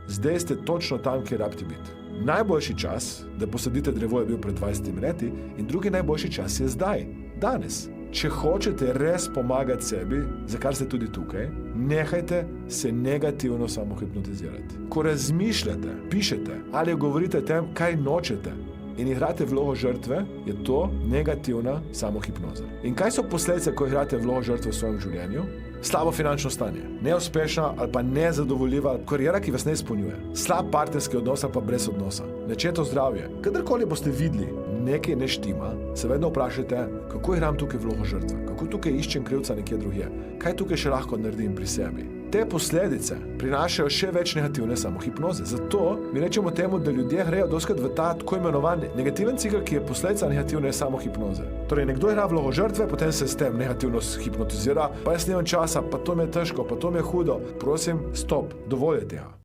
zdaj ste točno tam, kjer rabite biti. Najboljši čas, da posadite drevo, je bil pred 20 leti in drugi najboljši čas je zdaj, danes. Če hočete res pomagati sebi, za kar ste tudi tukaj, nehajte se negativno samohipnotizirati. Ko razmišljate, pišete ali govorite o tem, kaj nočete in igrate vlogo žrtve, je to negativna samohipnoza. In kaj so posledice, ko igrate vlogo žrtve v svojem življenju? Slabo finančno stanje, neuspešna ali pa nezadovoljiva kariera, ki vas ne izpolnjuje, slab partnerski odnos ali pa brez odnosa, nečeto zdravje. Kadarkoli boste videli, nekaj ne štima, se vedno vprašajte, kako igram tukaj vlogo žrtve, kako tukaj iščem krivca nekje drugje, kaj tukaj še lahko naredim pri sebi. Te posledice prinašajo še več negativne samohipnoze. Zato mi rečemo temu, da ljudje grejo dostikrat v ta tako imenovani negativen cikel, ki je posledica negativne samohipnoze. Torej, nekdo igra vlogo žrtve, potem se s tem negativno hipnotizira, pa jaz nimam časa, pa to mi je težko, pa to mi je hudo. Prosim, stop, dovolj je tega.